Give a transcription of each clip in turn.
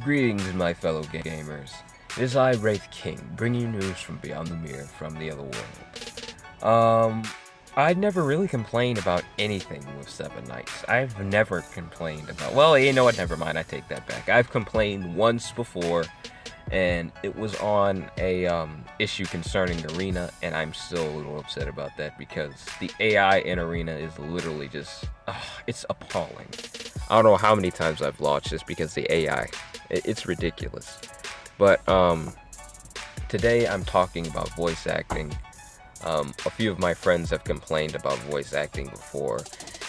Greetings, my fellow gamers. It is I, Wraith King, bringing you news from beyond the mirror from the other world. I never really complained about anything with Seven Knights. I've never complained about... Well, you know what? Never mind. I take that back. I've complained once before, and it was on a issue concerning Arena, and I'm still a little upset about that because the AI in Arena is literally just... it's appalling. I don't know how many times I've launched this because the AI... It's ridiculous. But today I'm talking about voice acting. A few of my friends have complained about voice acting before,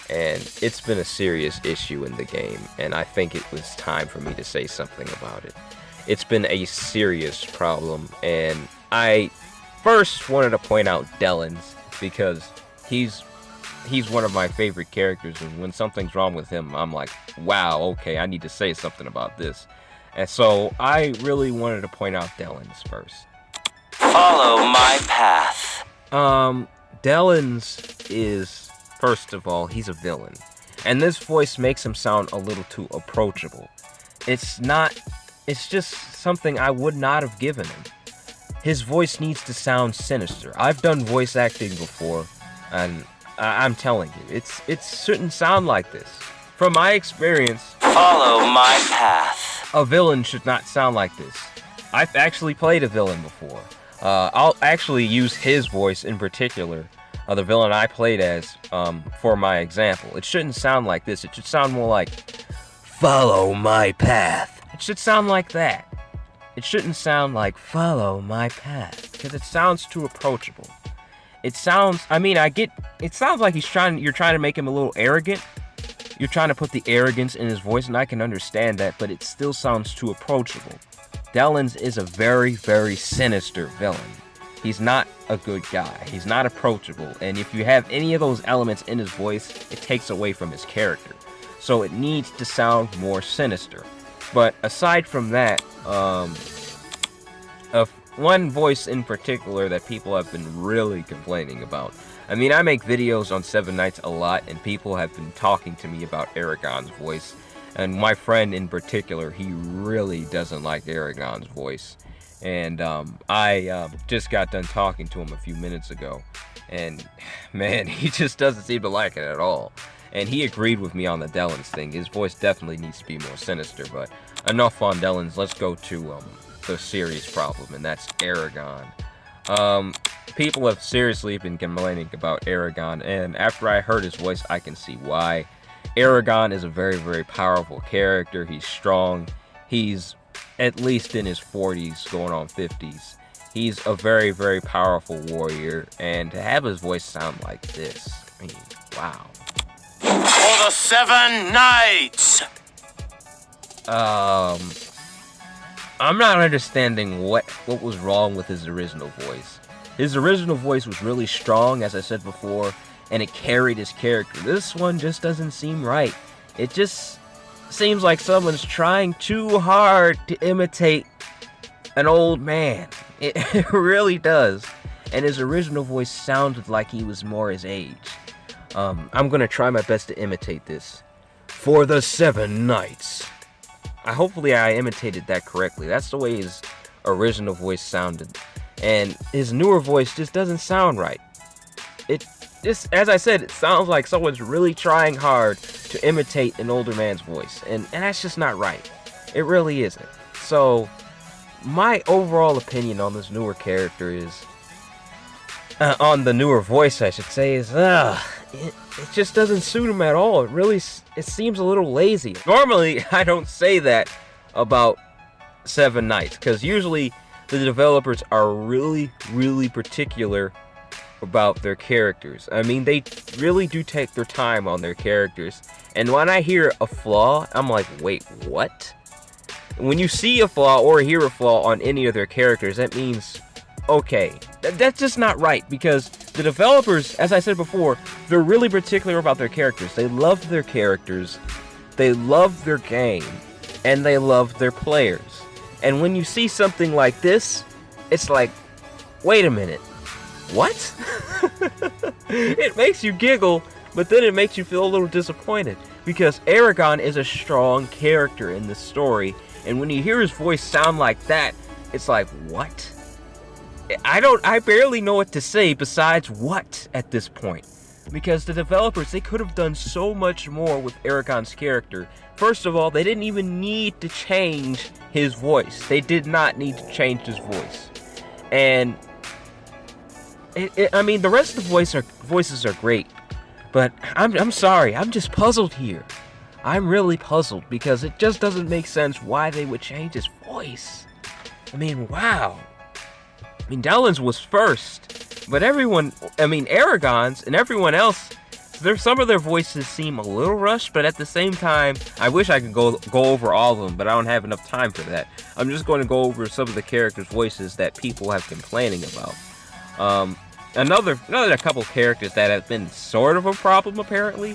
and it's been a serious issue in the game, and I think it was time for me to say something about it. It's been a serious problem, and I first wanted to point out Delins, because he's one of my favorite characters, and when something's wrong with him, I'm like, wow, okay, I need to say something about this. And so I really wanted to point out Delins first. Follow my path. Delins is, first of all, he's a villain. And this voice makes him sound a little too approachable. It's just something I would not have given him. His voice needs to sound sinister. I've done voice acting before, and I'm telling you, it shouldn't sound like this. From my experience, follow my path. A villain should not sound like this. I've actually played a villain before. I'll actually use his voice in particular, the villain I played as, for my example. It shouldn't sound like this. It should sound more like, follow my path. It should sound like that. It shouldn't sound like, follow my path, because it sounds too approachable. It sounds, it sounds like you're trying to make him a little arrogant. You're trying to put the arrogance in his voice, and I can understand that, but it still sounds too approachable. Delins is a very, very sinister villain. He's not a good guy. He's not approachable, and if you have any of those elements in his voice, it takes away from his character. So it needs to sound more sinister. But aside from that, one voice in particular that people have been really complaining about. I mean, I make videos on Seven Knights a lot, and people have been talking to me about Aragon's voice. And my friend in particular, he really doesn't like Aragon's voice. And I just got done talking to him a few minutes ago. And man, he just doesn't seem to like it at all. And he agreed with me on the Delins thing. His voice definitely needs to be more sinister. But enough on Delins, let's go to the serious problem, and that's Aragon. People have seriously been complaining about Aragon, and after I heard his voice, I can see why. Aragon is a very, very powerful character. He's strong. He's at least in his 40s, going on 50s. He's a very, very powerful warrior, and to have his voice sound like this, I mean, wow. For the Seven Knights! I'm not understanding what was wrong with his original voice. His original voice was really strong, as I said before, and it carried his character. This one just doesn't seem right. It just seems like someone's trying too hard to imitate an old man. It really does. And his original voice sounded like he was more his age. I'm gonna try my best to imitate this. For the Seven Knights. Hopefully I imitated that correctly. That's the way his original voice sounded. And his newer voice just doesn't sound right. It just, as I said, it sounds like someone's really trying hard to imitate an older man's voice. And that's just not right. It really isn't. So, my overall opinion on this newer character is... on the newer voice, I should say, is... it just doesn't suit him at all. It seems a little lazy. Normally, I don't say that about Seven Knights, because usually the developers are really, really particular about their characters. I mean, they really do take their time on their characters. And when I hear a flaw, I'm like, wait, what? When you see a flaw or hear a flaw on any of their characters, that means, okay, that's just not right, because the developers, as I said before, they're really particular about their characters. They love their characters, they love their game, and they love their players. And when you see something like this, it's like, wait a minute, what? It makes you giggle, but then it makes you feel a little disappointed, because Aragon is a strong character in this story, and when you hear his voice sound like that, it's like, what? I barely know what to say besides what at this point. Because the developers, they could have done so much more with Aragon's character. First of all, they didn't even need to change his voice. They did not need to change his voice. And, I mean, the rest of the voices are great. But I'm sorry, I'm just puzzled here. I'm really puzzled because it just doesn't make sense why they would change his voice. I mean, wow. I mean, Dellin's was first, but Aragon's and everyone else, some of their voices seem a little rushed, but at the same time, I wish I could go over all of them, but I don't have enough time for that. I'm just going to go over some of the characters' voices that people have complaining about. Another couple characters that have been sort of a problem, apparently.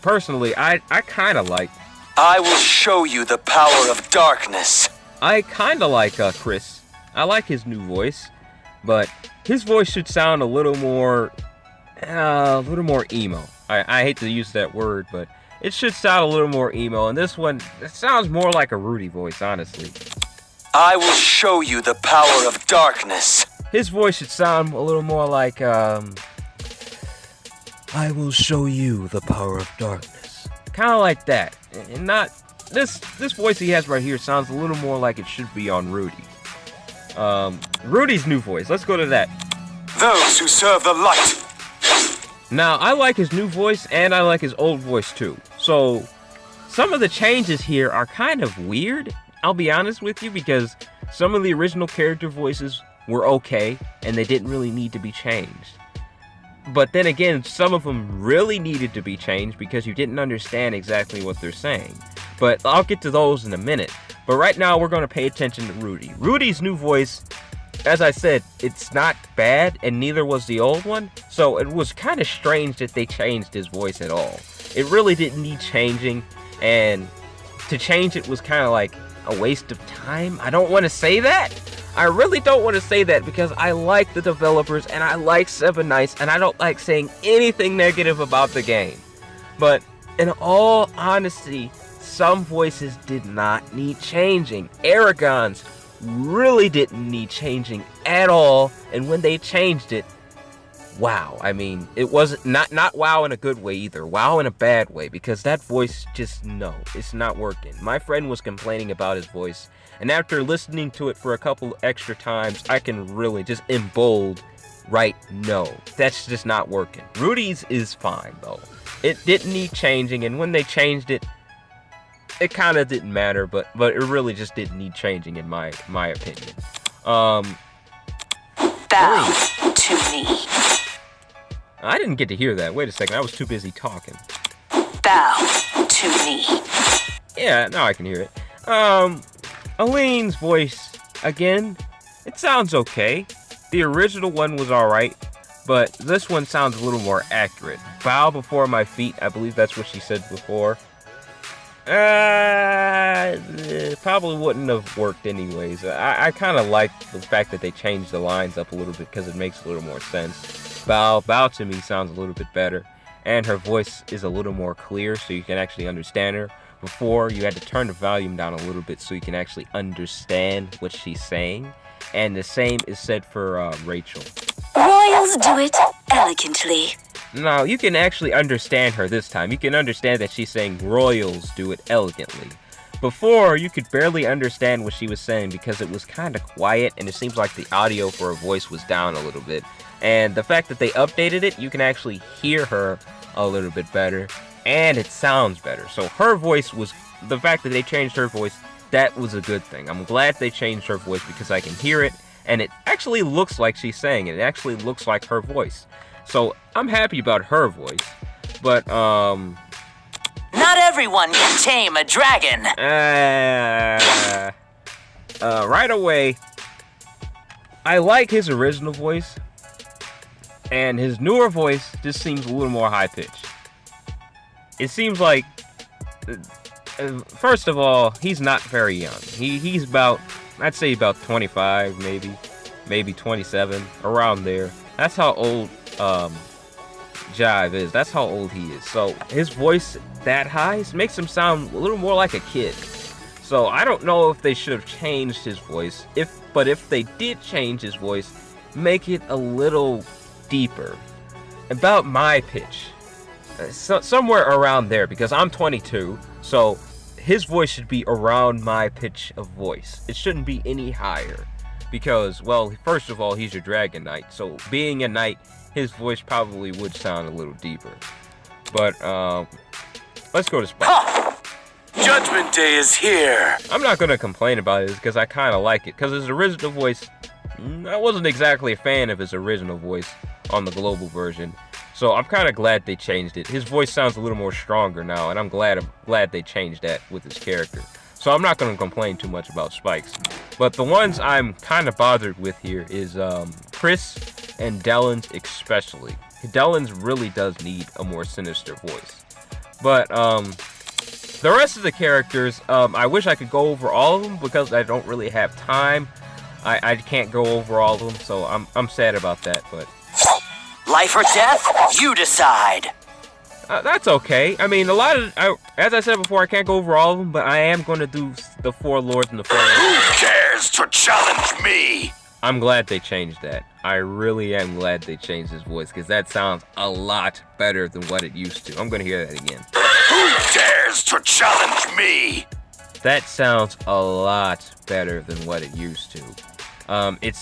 Personally, I kind of like... I will show you the power of darkness. I kind of like Chris. I like his new voice, but his voice should sound a little more emo. I hate to use that word, but it should sound a little more emo. And this one, it sounds more like a Rudy voice, honestly. I will show you the power of darkness. His voice should sound a little more like, I will show you the power of darkness. Kind of like that. And not, this voice he has right here sounds a little more like it should be on Rudy. Rudy's new voice. Let's go to that. Those who serve the light. Now, I like his new voice and I like his old voice too. So, some of the changes here are kind of weird, I'll be honest with you, because some of the original character voices were okay and they didn't really need to be changed. But then again, some of them really needed to be changed because you didn't understand exactly what they're saying. But I'll get to those in a minute. But right now, we're going to pay attention to Rudy. Rudy's new voice, as I said, it's not bad, and neither was the old one. So it was kind of strange that they changed his voice at all. It really didn't need changing, and to change it was kind of like a waste of time. I don't want to say that. I really don't want to say that because I like the developers, and I like Seven Knights, and I don't like saying anything negative about the game. But in all honesty, some voices did not need changing. Aragon's really didn't need changing at all, and when they changed it, wow. I mean, it wasn't not wow in a good way either. Wow in a bad way, because that voice just, no, it's not working. My friend was complaining about his voice, and after listening to it for a couple extra times, I can really just embold right, no, that's just not working. Rudy's is fine though. It didn't need changing, and when they changed it, it kind of didn't matter, but it really just didn't need changing in my opinion. Bow to me. I didn't get to hear that. Wait a second, I was too busy talking. Bow to me. Yeah, now I can hear it. Aline's voice, again, it sounds okay. The original one was alright, but this one sounds a little more accurate. Bow before my feet, I believe that's what she said before. It probably wouldn't have worked anyways. I kind of like the fact that they changed the lines up a little bit because it makes a little more sense. Bow to me sounds a little bit better, and her voice is a little more clear so you can actually understand her. Before, you had to turn the volume down a little bit so you can actually understand what she's saying, and the same is said for Rachel. Royals do it elegantly. Now, you can actually understand her this time. You can understand that she's saying royals do it elegantly. Before, you could barely understand what she was saying because it was kind of quiet, and it seems like the audio for her voice was down a little bit. And the fact that they updated it, you can actually hear her a little bit better, and it sounds better. So her voice was, the fact that they changed her voice, that was a good thing. I'm glad they changed her voice because I can hear it, and it actually looks like she's saying it. It actually looks like her voice. So I'm happy about her voice, but not everyone can tame a dragon. Right away, I like his original voice, and his newer voice just seems a little more high-pitched. It seems like, first of all, he's not very young. He's about, I'd say about 25, maybe 27, around there. That's how old Jive is. That's how old he is. So his voice that high makes him sound a little more like a kid. So I don't know if they should have changed his voice. But if they did change his voice, make it a little deeper. About my pitch. Somewhere around there, because I'm 22. So his voice should be around my pitch of voice. It shouldn't be any higher. Because, well, first of all, he's your Dragon Knight. So being a knight, his voice probably would sound a little deeper. But, let's go to Spike. Ha! Judgment Day is here. I'm not going to complain about it because I kind of like it. Because his original voice, I wasn't exactly a fan of his original voice on the global version. So I'm kind of glad they changed it. His voice sounds a little more stronger now, and I'm glad they changed that with his character. So I'm not going to complain too much about Spikes. But the ones I'm kind of bothered with here is Chris and Delans especially. Delans really does need a more sinister voice. But the rest of the characters, I wish I could go over all of them because I don't really have time. I can't go over all of them, so I'm sad about that. But Life or death? You decide. that's okay. I mean, as I said before, I can't go over all of them, but I am going to do the 4 lords and the 4 lords. Who dares to challenge me? I'm glad they changed that. I really am glad they changed his voice, because that sounds a lot better than what it used to. I'm going to hear that again. Who dares to challenge me? That sounds a lot better than what it used to.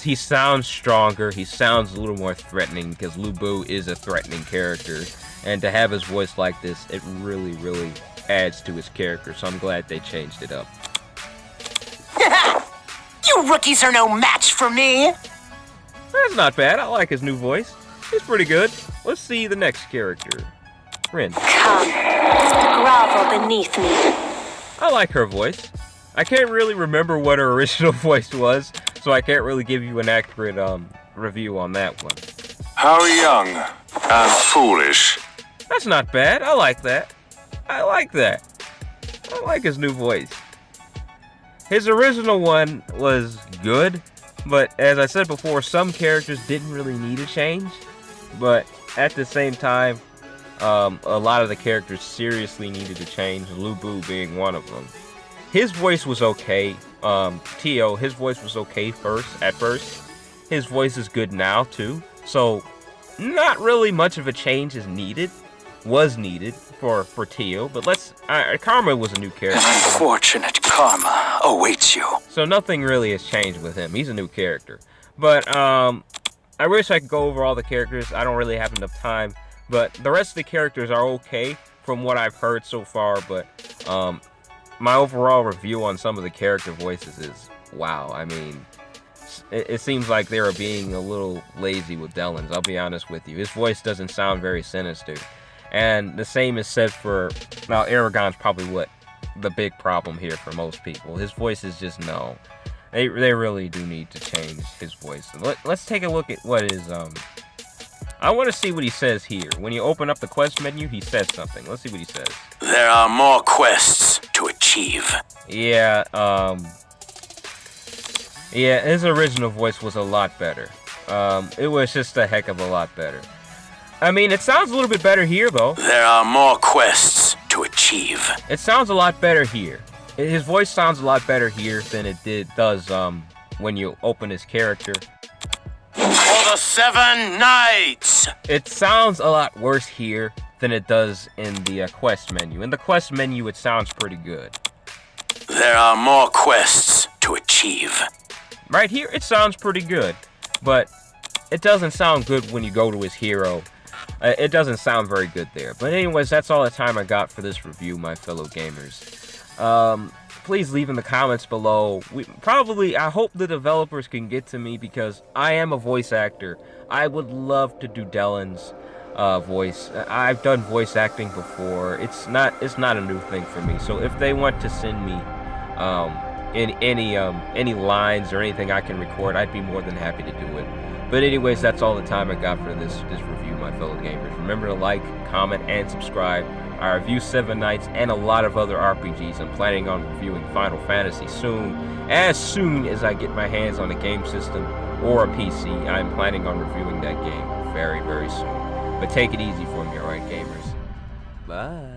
He sounds stronger. He sounds a little more threatening because Lu Bu is a threatening character, and to have his voice like this, it really, really adds to his character. So I'm glad they changed it up. You rookies are no match for me. That's not bad. I like his new voice. He's pretty good. Let's see the next character, Rin. Come, grovel beneath me. I like her voice. I can't really remember what her original voice was, so I can't really give you an accurate review on that one. How young and foolish. That's not bad. I like that. I like his new voice. His original one was good, but as I said before, some characters didn't really need a change. But at the same time, a lot of the characters seriously needed to change, Lu Bu being one of them. His voice was okay. Tio, his voice was okay at first. His voice is good now too. So not really much of a change was needed for Tio, but Karma was a new character. An unfortunate karma awaits you. So nothing really has changed with him. He's a new character. But I wish I could go over all the characters. I don't really have enough time. But the rest of the characters are okay from what I've heard so far, but my overall review on some of the character voices is wow. I mean, it seems like they are being a little lazy with Delans. I'll be honest with you. His voice doesn't sound very sinister. And the same is said for, now Aragon's probably the big problem here for most people. His voice is just no. They really do need to change his voice. Let's take a look at what is, I want to see what he says here. When you open up the quest menu, he says something. Let's see what he says. There are more quests to achieve. Yeah, his original voice was a lot better. It was just a heck of a lot better. I mean, it sounds a little bit better here, though. There are more quests to achieve. It sounds a lot better here. His voice sounds a lot better here than it does when you open his character. For the 7 Knights! It sounds a lot worse here than it does in the quest menu. In the quest menu, it sounds pretty good. There are more quests to achieve. Right here, it sounds pretty good, but it doesn't sound good when you go to his hero. It doesn't sound very good there. But anyways, that's all the time I got for this review, my fellow gamers. Please leave in the comments below. I hope the developers can get to me because I am a voice actor. I would love to do Delans' voice. I've done voice acting before. It's not a new thing for me. So if they want to send me any lines or anything I can record, I'd be more than happy to do it. But anyways, that's all the time I got for this review, my fellow gamers. Remember to like, comment, and subscribe. I review 7 Knights and a lot of other RPGs. I'm planning on reviewing Final Fantasy soon. As soon as I get my hands on a game system or a PC, I'm planning on reviewing that game very, very soon. But take it easy for me, alright, gamers? Bye.